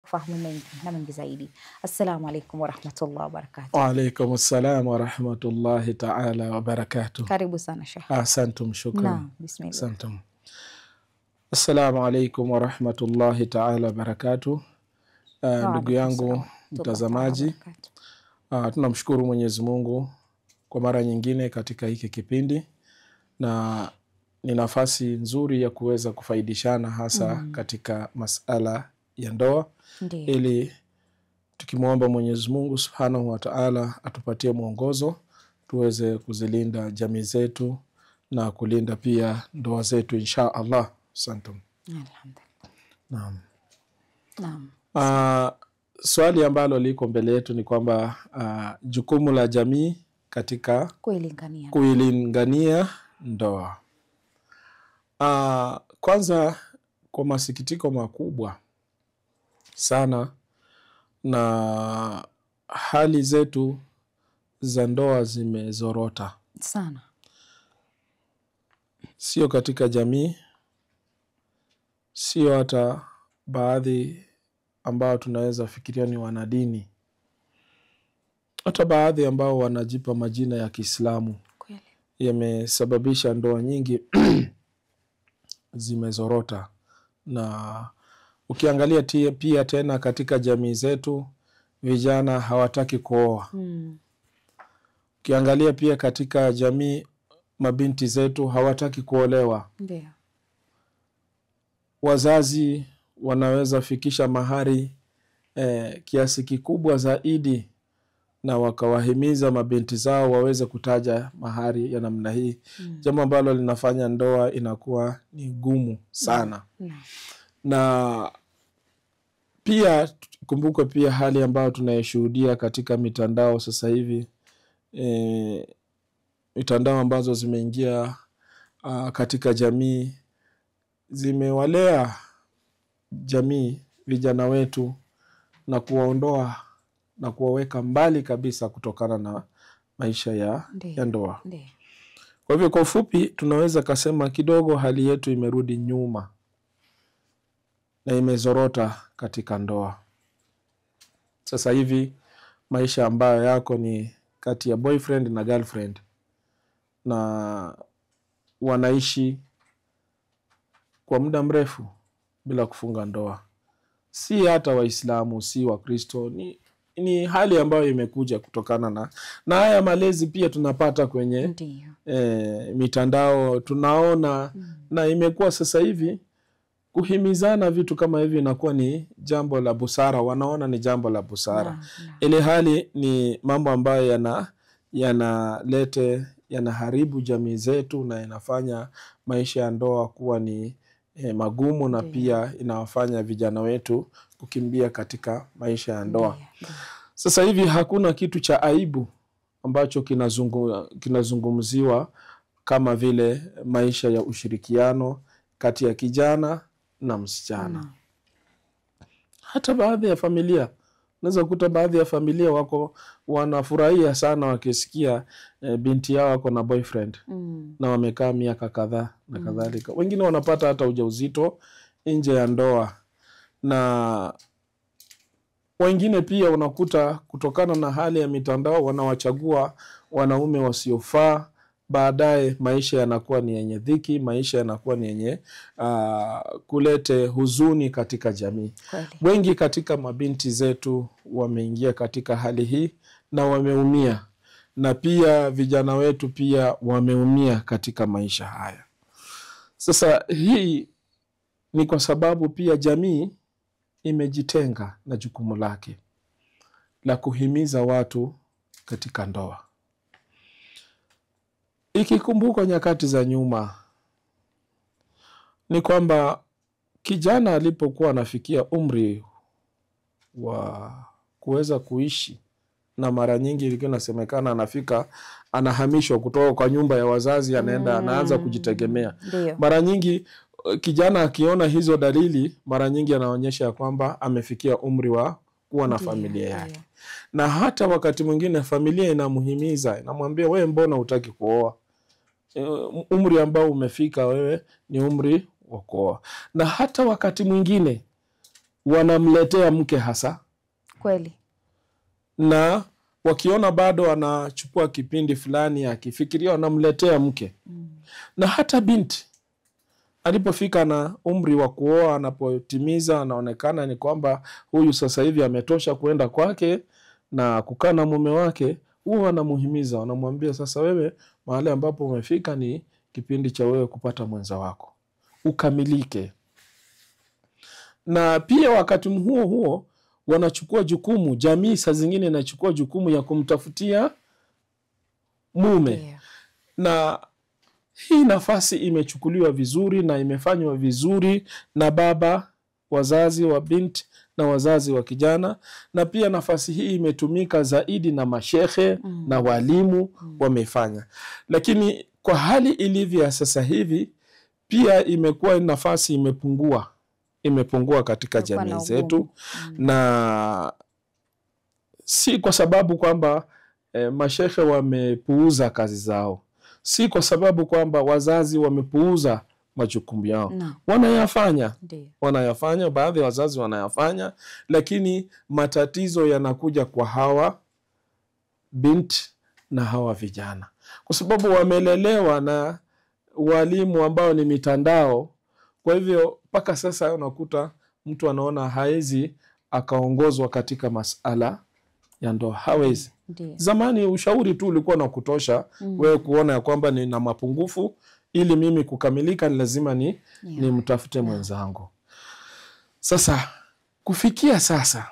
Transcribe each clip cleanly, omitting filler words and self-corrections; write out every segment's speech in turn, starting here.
kufahamu mengi na mengi zaidi. Assalamu alaikum warahmatullahi wabarakatuh. Wa alaikum assalam warahmatullahi ta'ala wabarakatuh. Karibu sana Sheikh. Asante, shukran. Naam, bismillah. Asante. Assalamu alaikum warahmatullahi ta'ala wabarakatuh. Ndugu yangu mtazamaji, tunamshukuru Mwenyezi Mungu kwa mara nyingine katika hiki kipindi, na ni nafasi nzuri ya kuweza kufaidishana hasa katika masala ya ndoa. Ndiyo. Ili tukimwomba Mwenyezi Mungu Subhanahu wa Ta'ala atupatie mwongozo tuweze kuzilinda jamii zetu na kulinda pia ndoa zetu insha Allah. Asante. Alhamdulillah. Naam. Swali ambalo liko mbele yetu ni kwamba jukumu la jamii katika kuilingania ndoa. Kwanza, kwa masikitiko makubwa sana, na hali zetu za ndoa zimezorota sana, sio katika jamii, sio hata baadhi ambao tunaweza fikiria ni wanadini, hata baadhi ambao wanajipa majina ya Kiislamu yamesababisha ndoa nyingi zimezorota. Na ukiangalia pia tena katika jamii zetu, vijana hawataki kuoa. Ukiangalia pia katika jamii, mabinti zetu hawataki kuolewa. Ndiyo. Wazazi wanaweza fikisha mahari kiasi kikubwa zaidi, na wakawahimiza mabinti zao waweze kutaja mahari ya namna hii. Jambo ambalo linafanya ndoa inakuwa ni gumu sana. Na pia kumbuka pia hali ambayo tunayeshuhudia katika mitandao sasa hivi, mitandao ambazo zimeingia katika jamii, zimewalea jamii, vijana wetu, na kuwaondoa na kuwaweka mbali kabisa kutokana na maisha ya ndoa. Kwa hivyo kwa ufupi tunaweza kusema kidogo hali yetu imerudi nyuma na imezorota katika ndoa. Sasa hivi maisha ambayo yako ni kati ya boyfriend na girlfriend, na wanaishi kwa muda mrefu bila kufunga ndoa. Si hata Waislamu, si Wakristo, ni hali ambayo imekuja kutokana na haya malezi pia tunapata kwenye mitandao, tunaona. Na imekuwa sasa hivi kuhimizana vitu kama hivi inakuwa ni jambo la busara, wanaona ni jambo la busara. Ile hali ni mambo ambayo yanaharibu jamii zetu, na inafanya maisha ya ndoa kuwa ni magumu, na pia inawafanya vijana wetu kukimbia katika maisha ya ndoa. Sasa hivi hakuna kitu cha aibu ambacho kinazungumziwa kama vile maisha ya ushirikiano kati ya kijana na msichana. Hata baadhi ya familia, unaweza kukuta baadhi ya familia wako wanafurahia sana wakisikia binti yao wako na boyfriend na wamekaa miaka kadhaa na kadhalika. Wengine wanapata hata ujauzito nje ya ndoa, na wengine pia unakuta kutokana na hali ya mitandao wanawachagua wanaume wasiofaa. Baadaye maisha yanakuwa ni yenye dhiki, maisha yanakuwa ni yenye kulete huzuni katika jamii. Wengi katika mabinti zetu wameingia katika hali hii na wameumia, na pia vijana wetu pia wameumia katika maisha haya. Sasa hii ni kwa sababu pia jamii imejitenga na jukumu lake la kuhimiza watu katika ndoa. Ikikumbuka nyakati za nyuma, ni kwamba kijana alipokuwa anafikia umri wa kuweza kuishi, na mara nyingi ilikuwa inasemekana anahamishwa kutoka kwa nyumba ya wazazi, anaanza kujitegemea. Mara nyingi kijana akiona hizo dalili, mara nyingi anaonyesha ya kwamba amefikia umri wa kuwa na familia yake. Na hata wakati mwingine familia inamuhimiza, inamwambia wewe mbona hutaki kuoa? Umri ambao umefika wewe ni umri wa kuoa. Na hata wakati mwingine wanamletea mke hasa, Kweli. na wakiona bado anachukua kipindi fulani akifikiria wanamletea mke. Na hata binti alipofika na umri wa kuoa, anapotimiza, anaonekana ni kwamba huyu sasa hivi ametosha kuenda kwake na kukaa na mume wake, huwa wanamuhimiza, wanamwambia sasa, wewe mahali ambapo umefika ni kipindi cha wewe kupata mwenza wako, ukamilike. Na pia wakati huo huo wanachukua jukumu, jamii saa zingine inachukua jukumu ya kumtafutia mume. Yeah. Na hii nafasi imechukuliwa vizuri na imefanywa vizuri na baba, wazazi wa binti na wazazi wa kijana, na pia nafasi hii imetumika zaidi na mashehe na walimu wamefanya. Lakini kwa hali ilivyo sasa hivi pia imekuwa nafasi imepungua katika jamii zetu. Na si kwa sababu kwamba mashehe wamepuuza kazi zao, si kwa sababu kwamba wazazi wamepuuza majukumu yao. Wanayafanya, baadhi ya wazazi wanayafanya, lakini matatizo yanakuja kwa hawa binti na hawa vijana, kwa sababu wamelelewa na walimu ambao ni mitandao. Kwa hivyo mpaka sasa unakuta mtu anaona haezi akaongozwa katika masala ya ndoa, hawezi. Zamani ushauri tu ulikuwa na kutosha wewe kuona ya kwamba nina mapungufu, ili mimi kukamilika ni lazima ni mtafute mwenzangu. Sasa kufikia sasa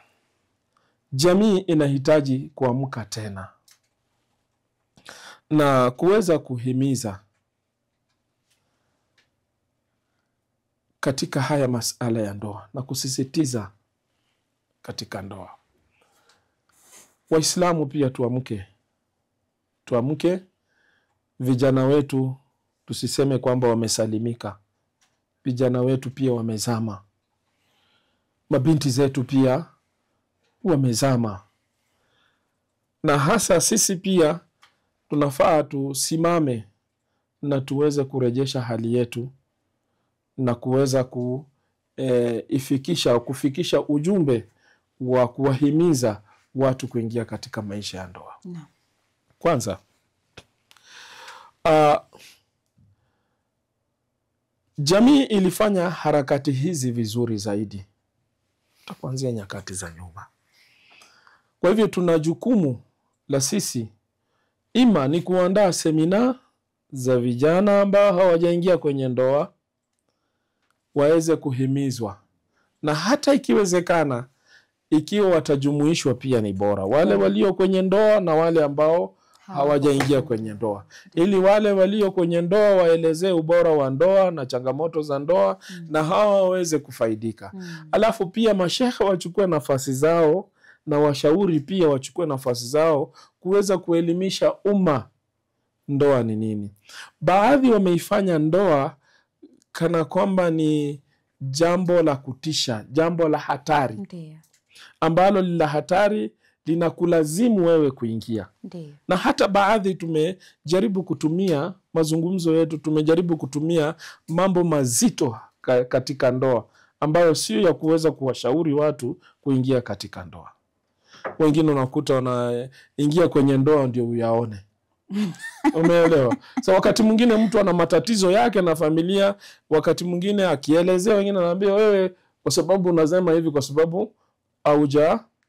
jamii inahitaji kuamka tena na kuweza kuhimiza katika haya masala ya ndoa na kusisitiza katika ndoa. Waislamu pia tuamke. Vijana wetu tusiseme kwamba wamesalimika, vijana wetu pia wamezama, mabinti zetu pia wamezama, na hasa sisi pia tunafaa tusimame na tuweze kurejesha hali yetu na kuweza kufikisha ujumbe wa kuwahimiza watu kuingia katika maisha ya ndoa. Kwanza jamii ilifanya harakati hizi vizuri zaidi kuanzia nyakati za nyuma. Kwa hivyo tuna jukumu la sisi, ima ni kuandaa semina za vijana ambao hawajaingia kwenye ndoa waweze kuhimizwa, na hata ikiwezekana ikiwa watajumuishwa pia ni bora, wale walio kwenye ndoa na wale ambao hawajaingia kwenye ndoa, ili wale walio kwenye ndoa waelezee ubora wa ndoa na changamoto za ndoa na hawa waweze kufaidika. Alafu pia mashehe wachukue nafasi zao na washauri pia wachukue nafasi zao kuweza kuelimisha umma ndoa ni nini. Baadhi wameifanya ndoa kana kwamba ni jambo la kutisha, jambo la hatari. Ambalo la hatari linakulazimu wewe kuingia. Na hata baadhi tumejaribu kutumia mazungumzo yetu, tumejaribu kutumia mambo mazito katika ndoa ambayo sio ya kuweza kuwashauri watu kuingia katika ndoa. Wengine unakuta wanaingia kwenye ndoa ndio uyaone. Umeelewa? So wakati mwingine mtu ana matatizo yake na familia, wakati mwingine akielezea wengine anaambia wewe kwa sababu unasema hivi kwa sababu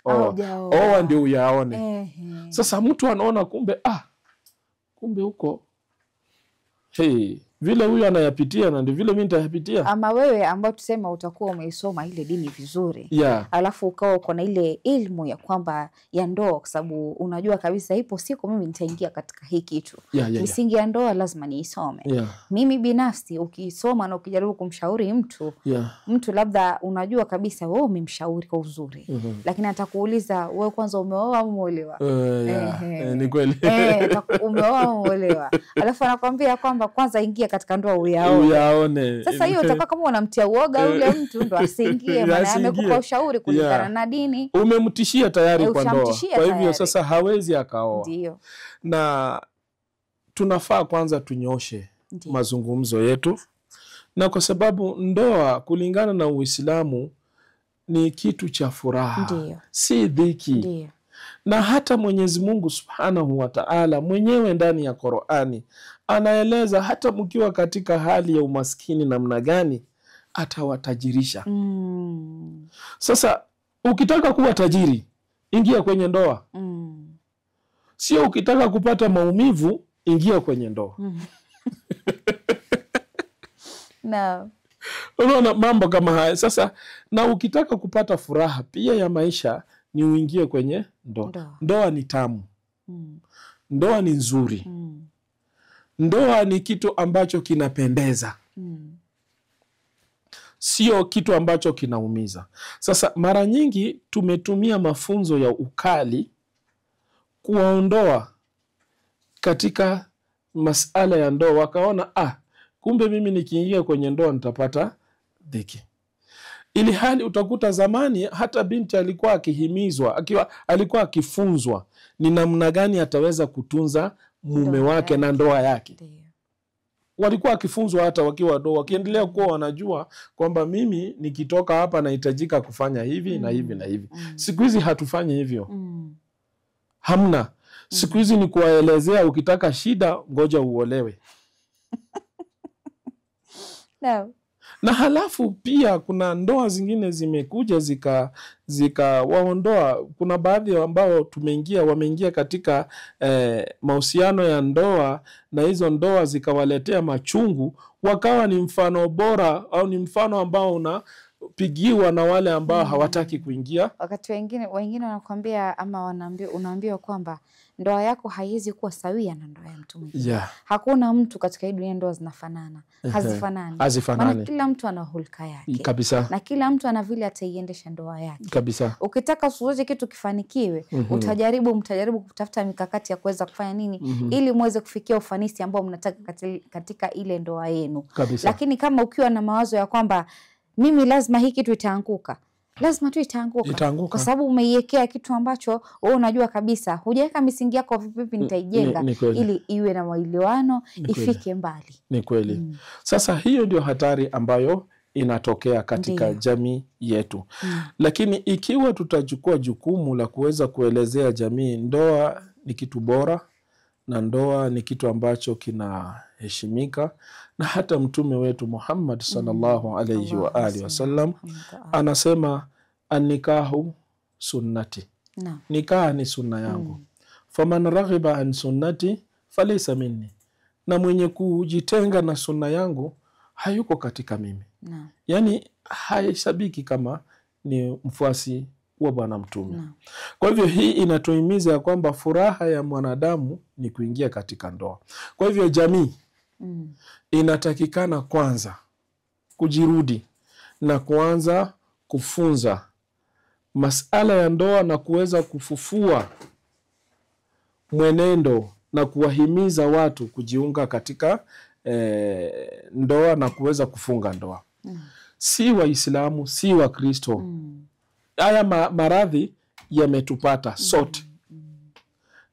oa ndio uyaone. Sasa mtu anaona kumbe huko vile huyu anayapitia na ndio vile mimi nitayapitia. Ama wewe ambao tusema utakuwa umeisoma ile dini vizuri, alafu ukawa uko na ile ilmu ya kwamba ya ndoa, kwa sababu unajua kabisa ipo siku mimi nitaingia katika hii kitu. Misingi ya ndoa lazima niisome. Mimi binafsi ukisoma na ukijaribu kumshauri mtu labda unajua kabisa wewe umemshauri kwa uzuri, lakini atakuuliza wewe kwanza umeoa au umeolewa? Ni kweli. Umeoa au umeolewa? Alafu anakuambia kwamba kwanza ingia katika ndoa uyaone. Sasa hiyo utakuwa kama unamtia uoga yule mtu ndo asiingie, maana amekupa ushauri kulingana na dini. Umemtishia tayari kwa ndoa. Kwa hivyo sasa hawezi akaoa. Ndio. Na tunafaa kwanza tunyoshe mazungumzo yetu, na kwa sababu ndoa kulingana na Uislamu ni kitu cha furaha. Ndiyo. Si dhiki. Ndiyo. Na hata Mwenyezi Mungu Subhanahu wa Ta'ala mwenyewe ndani ya Qur'ani anaeleza hata mkiwa katika hali ya umaskini namna gani atawatajirisha. Sasa ukitaka kuwa tajiri, ingia kwenye ndoa. Sio ukitaka kupata maumivu, ingia kwenye ndoa. No. Unaona mambo kama haya. Sasa na ukitaka kupata furaha pia ya maisha ni uingie kwenye ndoa. Ndoa ni tamu. Ndoa ni nzuri. Ndoa ni kitu ambacho kinapendeza. Sio kitu ambacho kinaumiza. Sasa mara nyingi tumetumia mafunzo ya ukali kuwaondoa katika masala ya ndoa, wakaona kumbe mimi nikiingia kwenye ndoa nitapata dhiki. Ili hali utakuta zamani hata binti alikuwa akihimizwa, alikuwa akifunzwa ni namna gani ataweza kutunza mume wake na ndoa yake. Walikuwa akifunzwa hata wakiwa ndoa, wakiendelea kuwa wanajua kwamba mimi nikitoka hapa nahitajika kufanya hivi na hivi na hivi. Siku hizi hatufanyi hivyo. Hamna. Siku hizi ni kuwaelezea ukitaka shida ngoja uolewe. No. Na halafu pia kuna ndoa zingine zimekuja zika waondoa. Kuna baadhi ambao wameingia katika mahusiano ya ndoa, na hizo ndoa zikawaletea machungu, wakawa ni mfano bora au ni mfano ambao unapigiwa na wale ambao hawataki kuingia. Wakati wengine wanakuambia ama unaambiwa kwamba ndoa yako haiwezi kuwa sawia na ndoa ya mtu mwingine. Hakuna mtu katika hii dunia ndoa zinafanana. Hazifanani. Maana kila mtu ana hulka yake. Kabisa. Na kila mtu ana vile ataiendesha ndoa yake. Kabisa. Ukitaka usiweze kitu kifanikiwe, mtajaribu kutafuta mikakati ya kuweza kufanya nini ili muweze kufikia ufanisi ambao mnataka katika ile ndoa yenu. Kabisa. Lakini kama ukiwa na mawazo ya kwamba mimi lazima hii kitu itaanguka, lazima tu itaanguka. Kwa sababu umeiwekea kitu ambacho wewe unajua kabisa hujaweka misingi yako vipi nitaijenga ili iwe na maelewano, ifike mbali. Ni kweli. Sasa hiyo ndio hatari ambayo inatokea katika jamii yetu. Lakini ikiwa tutachukua jukumu la kuweza kuelezea jamii ndoa ni kitu bora na ndoa ni kitu ambacho kinaheshimika, na hata mtume wetu Muhammad sallallahu alayhi wa alihi wasallam anasema an-nikahu sunnati. Nikaha ni sunna yangu. Faman raghiba an sunnati falaysa minni. Na mwenye kujitenga na sunna yangu hayuko katika mimi. Yani haisabiki kama ni mfuasi wa bwana mtume. Kwa hivyo hii inatuhimiza ya kwamba furaha ya mwanadamu ni kuingia katika ndoa. Kwa hivyo jamii inatakikana kwanza kujirudi na kuanza kufunza masala ya ndoa na kuweza kufufua mwenendo na kuwahimiza watu kujiunga katika ndoa na kuweza kufunga ndoa. Si Waislamu, si Wakristo. Haya maradhi yametupata sote.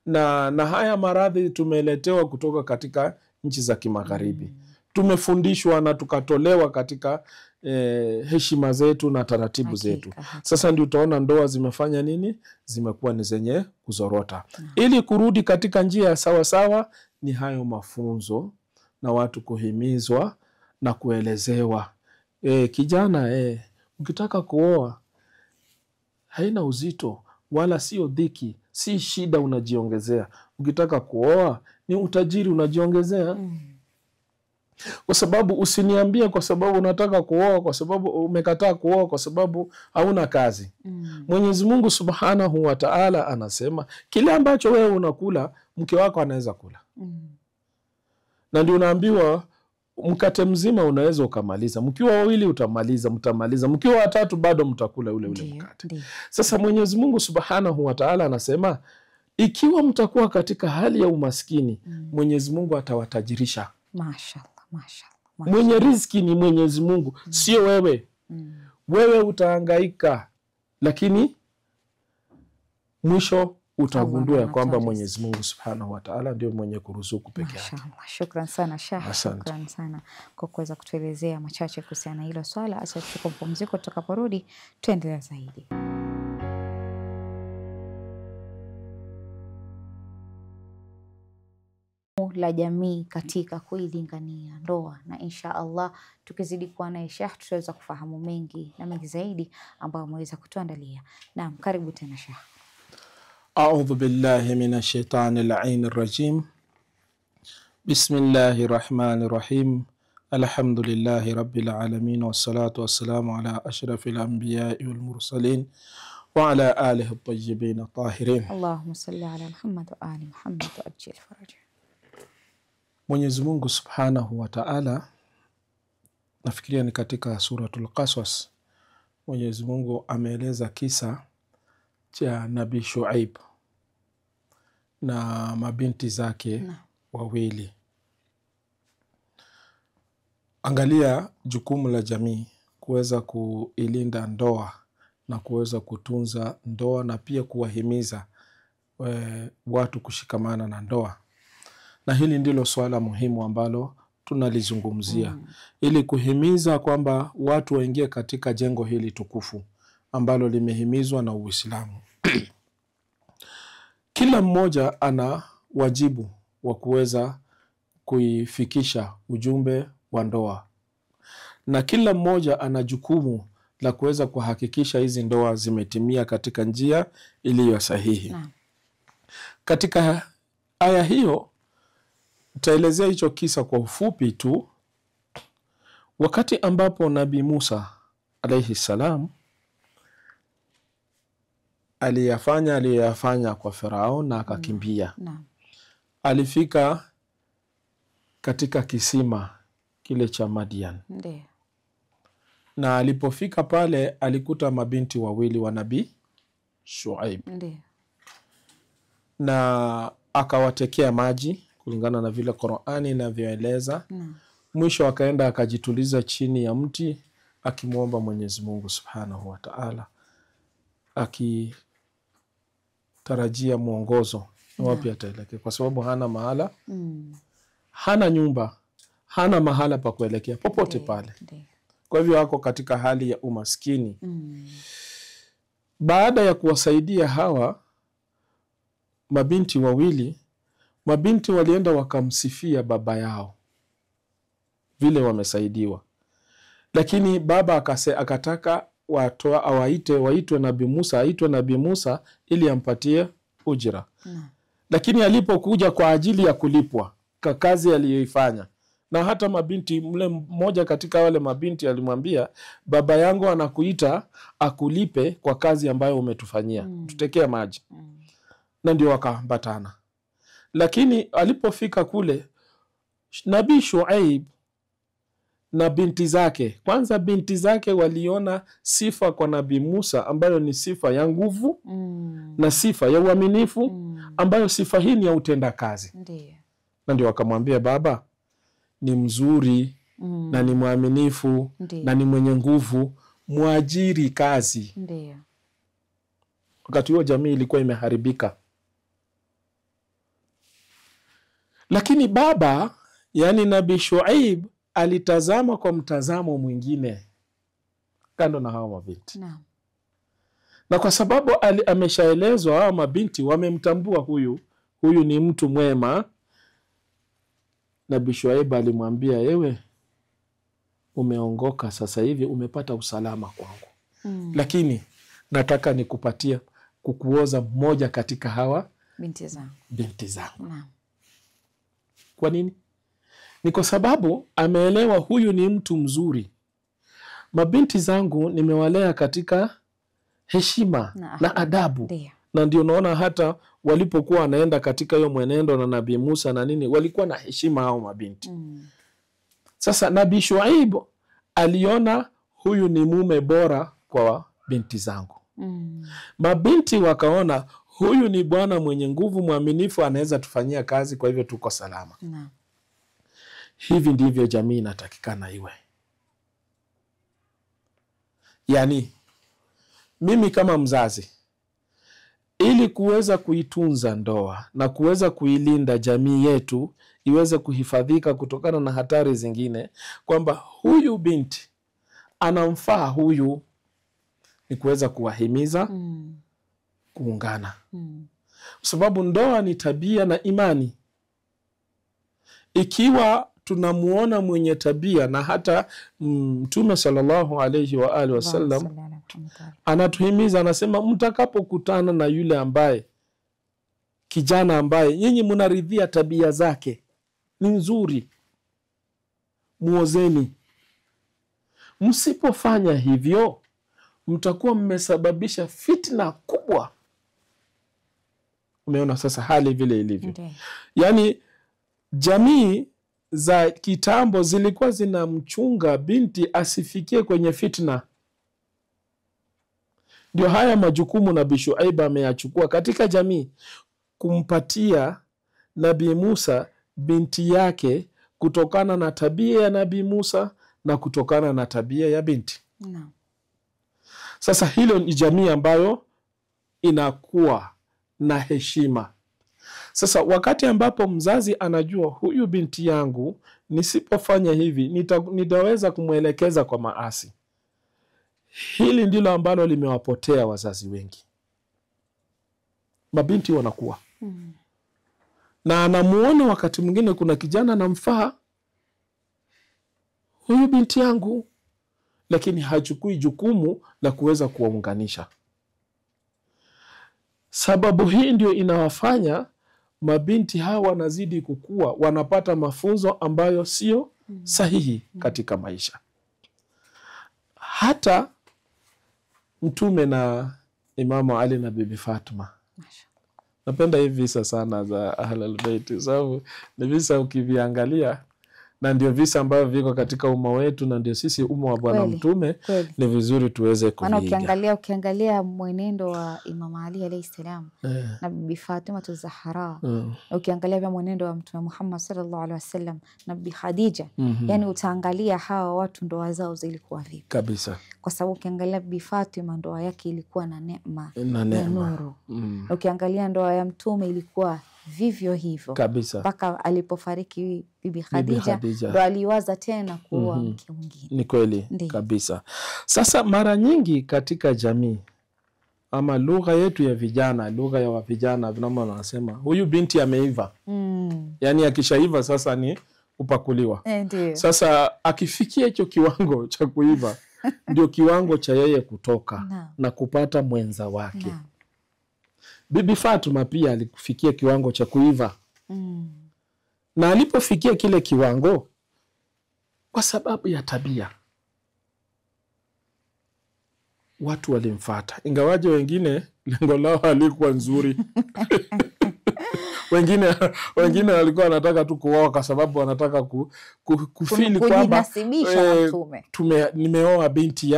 Na haya maradhi tumeletewa kutoka katika nchi za kimagharibi. Tumefundishwa na tukatolewa katika heshima zetu na taratibu zetu. Sasa ndio utaona ndoa zimefanya nini? Zimekuwa ni zenye kuzorota. Ili kurudi katika njia ya sawa sawa ni hayo mafunzo na watu kuhimizwa na kuelezewa. Kijana, ukitaka kuoa haina uzito wala sio dhiki, si shida unajiongezea. Ukitaka kuoa ni utajiri unajiongezea. Kwa sababu usiniambie kwa sababu unataka kuoa, kwa sababu umekataa kuoa kwa sababu hauna kazi. Mwenyezi Mungu Subhanahu wa Ta'ala anasema kile ambacho wewe unakula mke wako anaweza kula. Na ndio unaambiwa mkate mzima unaweza ukamaliza. Mkiwa wawili mtamaliza. Mkiwa watatu bado mtakula ule mkate. Sasa Mwenyezi Mungu Subhanahu wa Ta'ala anasema ikiwa mtakuwa katika hali ya umaskini, Mwenyezi Mungu atawatajirisha. Mashallah. Mwenye riziki ni Mwenyezi Mungu, sio wewe. Wewe utahangaika, lakini mwisho utagundua ya kwamba Mwenyezi Mungu Subhanahu wa Ta'ala ndio mwenye kuruzuku peke yake. Shukran sana Sheikh, shukran sana kwa kuweza kutuelezea machache kuhusiana na hilo swala. Acha tuchukue pumziko, tutakaporudi tuendelea zaidi. La jamii katika kuilingania ndoa, na insha Allah tukizidi kuwa naye Sheikh tutaweza kufahamu mengi na mengi zaidi ambayo ameweza kutuandalia. Naam, karibu tena Sheikh. A'udhu billahi minash shaitanir la'inir rajim. Bismillahir rahmanir rahim. Alhamdulillahi rabbil alamin wassalatu wassalamu ala ashrafil anbiya'i wal mursalin wa ala alihi at-tayyibin at-tahirin. Allahumma salli ala Muhammad wa ali Muhammad wa ajil faraja. Mwenyezi Mungu Subhanahu wa Ta'ala, nafikiria ni katika suratul Qasas, Mwenyezi Mungu ameeleza kisa cha Nabii Shuaib na mabinti zake wawili. Angalia jukumu la jamii kuweza kuilinda ndoa na kuweza kutunza ndoa na pia kuwahimiza watu kushikamana na ndoa. Na hili ndilo swala muhimu ambalo tunalizungumzia ili kuhimiza kwamba watu waingie katika jengo hili tukufu ambalo limehimizwa na Uislamu. Kila mmoja ana wajibu wa kuweza kuifikisha ujumbe wa ndoa, na kila mmoja ana jukumu la kuweza kuhakikisha hizi ndoa zimetimia katika njia iliyo sahihi. Katika aya hiyo taelezea hicho kisa kwa ufupi tu. Wakati ambapo Nabii Musa alayhi salam aliyafanya kwa Farao na akakimbia. Alifika katika kisima kile cha Madian. Na alipofika pale alikuta mabinti wawili wa Nabii Shuaib. Na akawatekea maji kulingana na vile Qur'ani inavyoeleza. Mwisho akaenda akajituliza chini ya mti akimwomba Mwenyezi Mungu Subhanahu wa Ta'ala, akitarajia mwongozo wapi ataelekea, kwa sababu hana mahala, hana nyumba, hana mahala pa kuelekea popote pale. Kwa hivyo wako katika hali ya umaskini. Baada ya kuwasaidia hawa mabinti wawili, mabinti walienda wakamsifia baba yao vile wamesaidiwa. Lakini baba akataka waitwe Nabii Musa, aitwe Nabii Musa ili ampatie ujira. Lakini alipokuja kwa ajili ya kulipwa kwa kazi aliyoifanya, na hata mabinti mle mmoja katika wale mabinti alimwambia, baba yangu anakuita akulipe kwa kazi ambayo umetufanyia, tutekea maji. Na ndio wakaambatana. Lakini alipofika kule Nabii Shuaib na binti zake, kwanza binti zake waliona sifa kwa Nabii Musa ambayo ni sifa ya nguvu na sifa ya uaminifu, ambayo sifa hii ni ya utenda kazi. Na ndio wakamwambia, baba ni mzuri na ni mwaminifu na ni mwenye nguvu, muajiri kazi. Wakati huo jamii ilikuwa imeharibika. Lakini baba, yani Nabii Shuaib, alitazama kwa mtazamo mwingine kando na hawa mabinti. Na kwa sababu ameshaelezwa hawa mabinti wamemtambua huyu ni mtu mwema, Nabii Shuaib alimwambia, ewe umeongoka sasa hivi, umepata usalama kwangu. Lakini nataka nikupatia kukuoza mmoja katika hawa binti zangu. Kwa nini? Ni kwa sababu ameelewa huyu ni mtu mzuri. Mabinti zangu nimewalea katika heshima na adabu. Na ndio naona hata walipokuwa wanaenda katika hiyo mwenendo na Nabii Musa na nini, walikuwa na heshima hao mabinti. Sasa Nabii Shuaib aliona huyu ni mume bora kwa binti zangu. Mabinti wakaona huyu ni bwana mwenye nguvu, mwaminifu, anaweza tufanyia kazi, kwa hivyo tuko salama. Hivi ndivyo jamii inatakikana iwe. Yani mimi kama mzazi ili kuweza kuitunza ndoa na kuweza kuilinda jamii yetu iweze kuhifadhika kutokana na hatari zingine, kwamba huyu binti anamfaa huyu, ni kuweza kuwahimiza kuungana. Kwa sababu ndoa ni tabia na imani. Ikiwa tunamuona mwenye tabia, na hata Mtume sallallahu alayhi wa alihi wasallam anatuhimiza, anasema mtakapokutana na yule ambaye, kijana ambaye nyinyi mnaridhia tabia zake ni nzuri, muozeni. Msipofanya hivyo mtakuwa mmesababisha fitna kubwa. Umeona sasa hali vile ilivyo. Yani jamii za kitambo zilikuwa zinamchunga binti asifikie kwenye fitna. Ndio haya majukumu Nabii Shuaib ameyachukua katika jamii, kumpatia Nabii Musa binti yake kutokana na tabia ya Nabii Musa na kutokana na tabia ya binti. Sasa hilo ni jamii ambayo inakuwa na heshima. Sasa wakati ambapo mzazi anajua huyu binti yangu nisipofanya hivi nitaweza kumwelekeza kwa maasi, hili ndilo ambalo limewapotea wazazi wengi. Mabinti wanakuwa na anamuona wakati mwingine kuna kijana anamfaa huyu binti yangu, lakini hachukui jukumu la kuweza kuwaunganisha. Sababu hii ndio inawafanya mabinti hawa wanazidi kukua, wanapata mafunzo ambayo sio sahihi katika maisha. Hata Mtume na Imamu Ali na Bibi Fatuma. Napenda hivi visa sana za Ahlul Bait, sababu ni visa ukiviangalia, na ndio visa ambavyo viko katika umma wetu, na ndio sisi umma wa Bwana Mtume ni vizuri tuweze kuviiga. Ukiangalia mwenendo wa Imam Ali alayhi salam na Bibi Fatima Zahra, ukiangalia pia mwenendo wa Mtume Muhammad sallallahu alaihi wasallam na Bibi Khadija, yani utaangalia hawa watu ndoa zao zilikuwa vipi kabisa. Kwa sababu ukiangalia Bibi Fatima ndoa yake ilikuwa na neema na nuru. Ukiangalia ndoa ya Mtume ilikuwa vivyo hivyo kabisa, mpaka alipofariki Bibi Khadija ndo aliwaza tena kuwa mke mwingine. Ni kweli kabisa. Sasa mara nyingi katika jamii, ama lugha yetu ya vijana, lugha ya vijana vinama wanasema huyu binti ameiva. Yani akishaiva sasa ni upakuliwa. Sasa akifikia hicho kiwango cha kuiva ndio kiwango cha yeye kutoka na kupata mwenza wake. Bibi Fatuma pia alifikia kiwango cha kuiva. Na alipofikia kile kiwango, kwa sababu ya tabia, watu walimfuata, ingawaje wengine lengo lao halikuwa nzuri. wengine walikuwa wanataka tu kuoa kwa sababu wanataka kufili kwamba nimeoa binti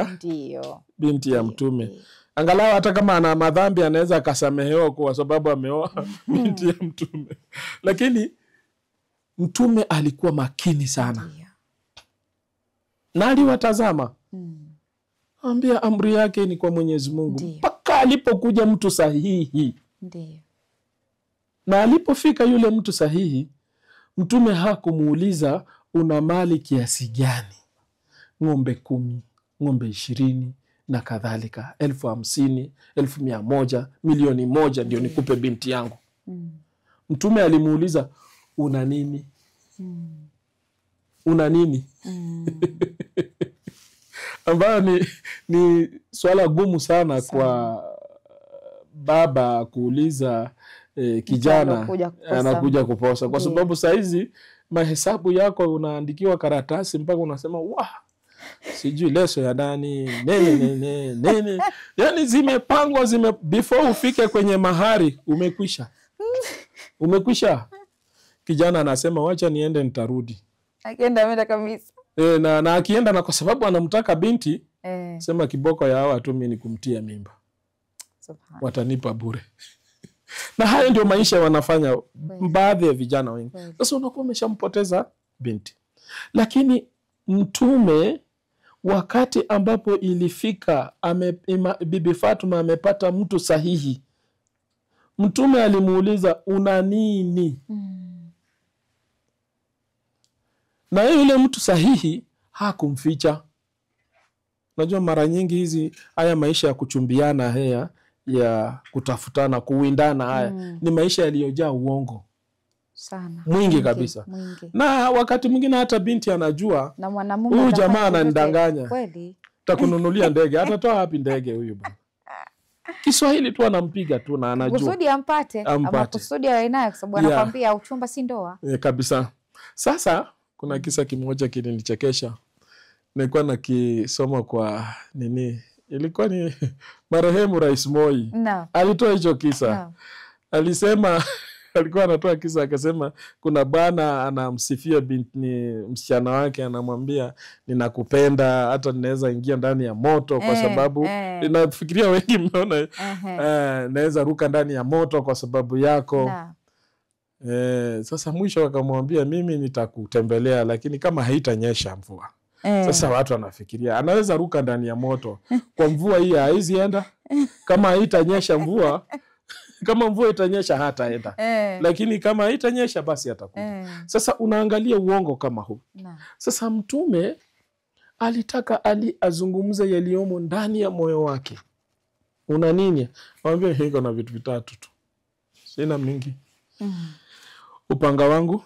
ya Mtume. Angalau hata kama ana madhambi anaweza akasamehewa kwa sababu ameoa binti ya Mtume. Lakini Mtume alikuwa makini sana. Na aliwatazama. Ambia amri yake ni kwa Mwenyezi Mungu. Mpaka alipokuja mtu sahihi. Na alipofika yule mtu sahihi, Mtume hakumuuliza una mali kiasi gani. Ng'ombe 10, ng'ombe 20 na kadhalika, 50,000, 100,000, milioni 1 ndio nikupe binti yangu. Mtume alimuuliza una nini? Una nini? Ambayo ni swala gumu sana kwa baba kuuliza kijana anakuja kuposa. Kwa sababu saizi mahesabu yako unaandikiwa karatasi mpaka unasema sijui leso ya nani nene. Yani zimepangwa before ufike kwenye mahari umekwisha. Kijana anasema wacha niende nitarudi. Akienda ameenda kabisa. Na akienda na kwa sababu anamtaka binti, sema kiboko ya hawa tu mimi ni kumtia mimba. Watanipa bure. Na haya ndio maisha wanafanya baadhi ya vijana wengi. Sasa unakuwa umeshampoteza binti. Lakini Mtume wakati ambapo ilifika Bibi Fatuma amepata mtu sahihi, Mtume alimuuliza una nini? Na yule mtu sahihi hakumficha. Najua mara nyingi hizi haya maisha ya kuchumbiana haya ya kutafutana kuwindana haya ni maisha yaliyojaa uongo sana, mwingi kabisa. Na wakati mwingine hata binti anajua na mwanamume huyu jamaa ananidanganya, kweli takununulia ndege. Atatoa wapi ndege huyu bwana? Kiswahili tu anampiga tu na anajua kusudi ampate. Ama kusudi awe naye kwa sababu anakuambia uchumba si ndoa. Kabisa. Sasa kuna kisa kimoja kilinichekesha. Nilikuwa nakisoma kwa nini? Ilikuwa ni marehemu Rais Moi. Alitoa hicho kisa. Alisema alikuwa anatoa kisa akasema kuna bwana anamsifia binti msichana wake, anamwambia ninakupenda, hata ninaweza ingia ndani ya moto kwa sababu ninafikiria wengi mmeona naweza ruka ndani ya moto kwa sababu yako. Sasa mwisho akamwambia mimi nitakutembelea lakini kama haitanyesha mvua. Sasa watu wanafikiria anaweza ruka ndani ya moto kwa mvua hii haizienda, kama haitanyesha mvua, kama mvua itanyesha hataenda. Lakini kama haitanyesha basi atakuja. Sasa unaangalia uongo kama huu. Sasa Mtume alitaka azungumze yaliyomo ndani ya moyo wake. Una nini? Mwambie hiko na vitu vitatu tu. Sina mingi. Upanga wangu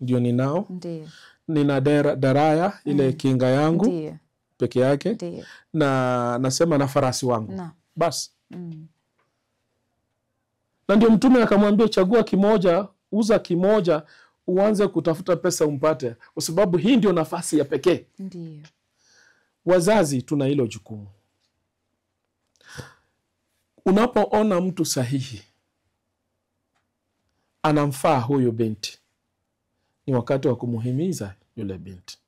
ndio ninao. Ndiyo. Nina daraya ile kinga yangu. Ndiyo. Peke yake. Ndiyo. Na nasema na farasi wangu. Basi. Na ndio Mtume akamwambia chagua kimoja, uza kimoja, uanze kutafuta pesa umpate, kwa sababu hii ndio nafasi ya pekee. Ndiyo. Wazazi tuna hilo jukumu. Unapoona mtu sahihi anamfaa huyo binti, ni wakati wa kumuhimiza yule binti.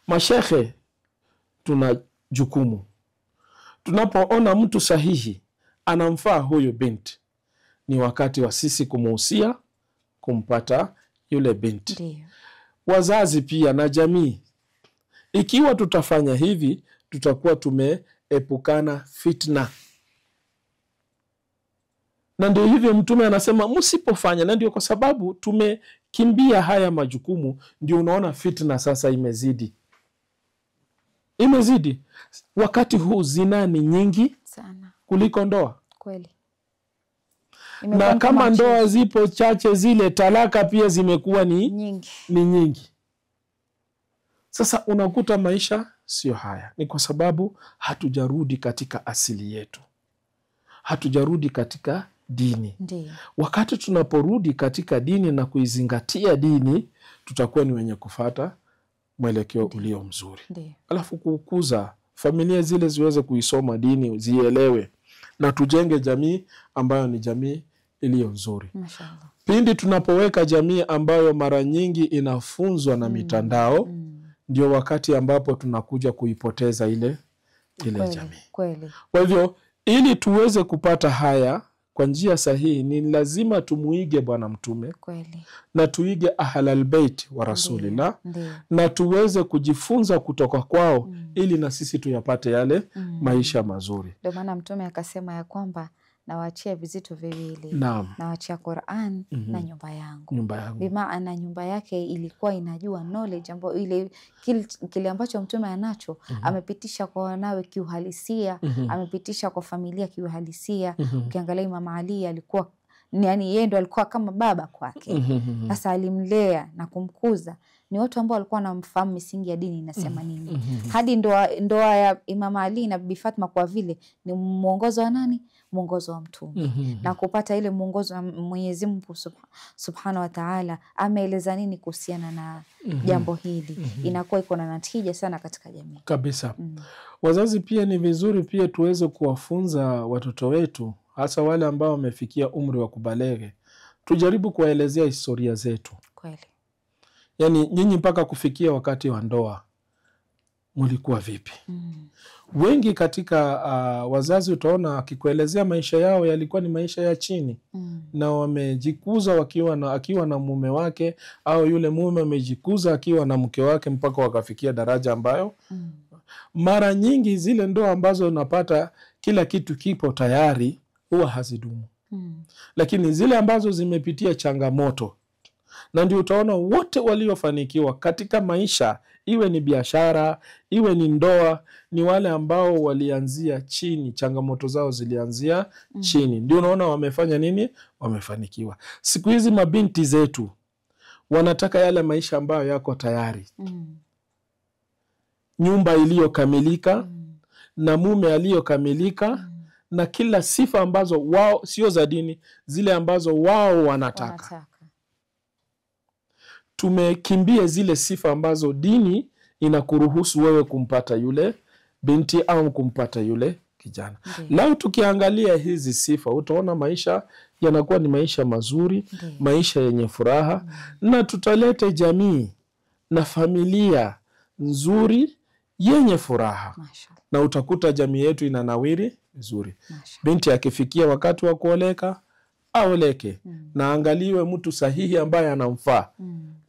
Mashehe tuna jukumu. Tunapoona mtu sahihi anamfaa huyo binti, ni wakati wa sisi kumuhusia kumpata yule binti. Ndiyo. Wazazi pia na jamii, ikiwa tutafanya hivi tutakuwa tumeepukana fitna. Na ndio hivyo Mtume anasema msipofanya, na ndio kwa sababu tumekimbia haya majukumu ndio unaona fitna sasa imezidi. Imezidi. Wakati huu zina ni nyingi sana kuliko ndoa. Kweli. Na kama ndoa zipo chache, zile talaka pia zimekuwa ni nyingi. Sasa unakuta maisha sio haya. Ni kwa sababu hatujarudi katika asili yetu. Hatujarudi katika dini. Ndiyo. Wakati tunaporudi katika dini na kuizingatia dini, tutakuwa ni wenye kufata mwelekeo ulio mzuri. Ndiyo. Alafu kukuza familia zile ziweze kuisoma dini, zielewe, na tujenge jamii ambayo ni jamii iliyo nzuri. Mashallah. Pindi tunapoweka jamii ambayo mara nyingi inafunzwa na mitandao, ndio wakati ambapo tunakuja kuipoteza ile jamii. Kweli. Kwa hivyo ili tuweze kupata haya kwa njia sahihi, ni lazima tumuige Bwana Mtume. Kweli. Na tuige Ahlul Bait wa Rasulillah. Na tuweze kujifunza kutoka kwao ili na sisi tuyapate yale maisha mazuri. Ndio maana Mtume akasema ya kwamba nawaachia vizito viwili. Nawaachia Qur'an na nyumba yangu. Bimaana nyumba yake ilikuwa inajua knowledge ambayo ile kile ambacho Mtume anacho amepitisha kwa wanawe kiuhalisia, amepitisha kwa familia kiuhalisia. Ukiangalia Imam Ali alikuwa yani yeye ndo alikuwa kama baba kwake. Sasa alimlea na kumkuza. Ni watu ambao walikuwa wanamfahamu misingi ya dini inasema nini. Hadi ndoa ya Imam Ali na Bibi Fatma kwa vile ni mwongozo wa nani? Mwongozo wa Mtume. Na kupata ile mwongozo wa Mwenyezi Mungu Subhanahu wa Ta'ala ameeleza nini kuhusiana na jambo hili. Inakuwa iko na natija sana katika jamii. Kabisa. Wazazi pia ni vizuri pia tuweze kuwafunza watoto wetu, hasa wale ambao wamefikia umri wa kubalege. Tujaribu kuwaelezea historia zetu. Kweli. Yani nyinyi mpaka kufikia wakati wa ndoa mulikuwa vipi? Wengi katika wazazi utaona akikuelezea maisha yao yalikuwa ni maisha ya chini. Na wamejikuza akiwa na mume wake, au yule mume amejikuza akiwa na mke wake mpaka wakafikia daraja ambayo mara nyingi zile ndoa ambazo unapata kila kitu kipo tayari, huwa hazidumu. Lakini zile ambazo zimepitia changamoto, na ndio utaona wote waliofanikiwa katika maisha, iwe ni biashara, iwe ni ndoa, ni wale ambao walianzia chini, changamoto zao zilianzia chini. Ndio unaona wamefanya nini? Wamefanikiwa. Siku hizi mabinti zetu wanataka yale maisha ambayo yako tayari. Nyumba iliyokamilika, na mume aliyokamilika, na kila sifa ambazo wao, sio za dini, zile ambazo wao wanataka. Tumekimbia zile sifa ambazo dini inakuruhusu wewe kumpata yule binti au kumpata yule kijana. Lao tukiangalia hizi sifa, utaona maisha yanakuwa ni maisha mazuri, maisha yenye furaha, na tutalete jamii na familia nzuri yenye furaha. Na utakuta jamii yetu inanawiri vizuri. Binti akifikia wakati wa kuoleka, aoleke. Na angaliwe mtu sahihi ambaye anamfaa.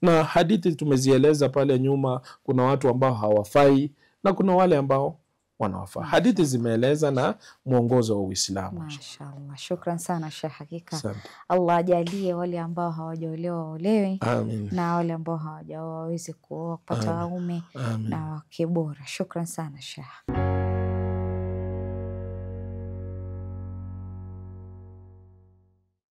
Na hadithi tumezieleza pale nyuma, kuna watu ambao hawafai na kuna wale ambao wanawafaa. Hadithi zimeeleza na mwongozo wa Uislamu. Mashaallah. Shukran sana Sheikh. Hakika Allah ajalie wale ambao hawajaolewa waolewe. Amin. Na wale ambao hawajaoa waweze kuoa, kupata waume na wake bora. Shukran sana Sheikh.